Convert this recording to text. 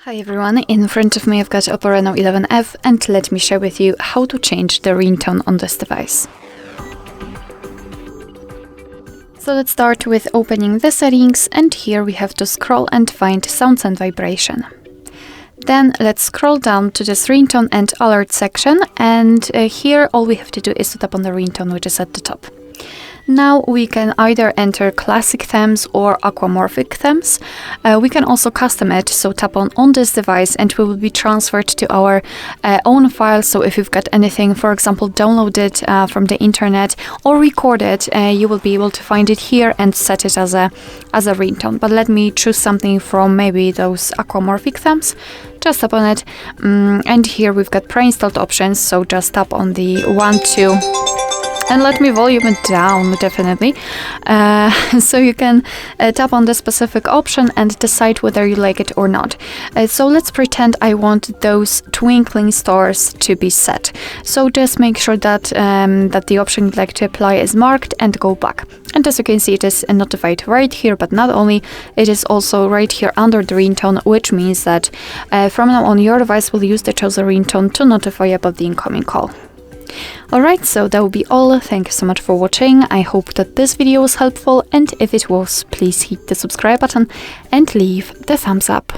Hi everyone, in front of me I've got OPPO Reno11 F and let me share with you how to change the ringtone on this device. So let's start with opening the settings, and here we have to scroll and find sounds and vibration. Then let's scroll down to this ringtone and alert section, and here all we have to do is to tap on the ringtone, which is at the top. Now we can either enter classic themes or aquamorphic themes. We can also custom it, so tap on this device and we will be transferred to our own file. So if you've got anything, for example, downloaded from the internet or recorded, you will be able to find it here and set it as a ringtone. But let me choose something from maybe those aquamorphic themes. Just tap on it, and here we've got pre-installed options, so just tap on the 1, 2, and let me volume it down, definitely. So you can tap on the specific option and decide whether you like it or not. So let's pretend I want those twinkling stars to be set. So just make sure that that the option you'd like to apply is marked and go back. And as you can see, it is notified right here, but not only, it is also right here under the ringtone, which means that from now on your device will use the chosen ringtone to notify about the incoming call. Alright, so that will be all. Thank you so much for watching. I hope that this video was helpful, and if it was, please hit the subscribe button and leave the thumbs up.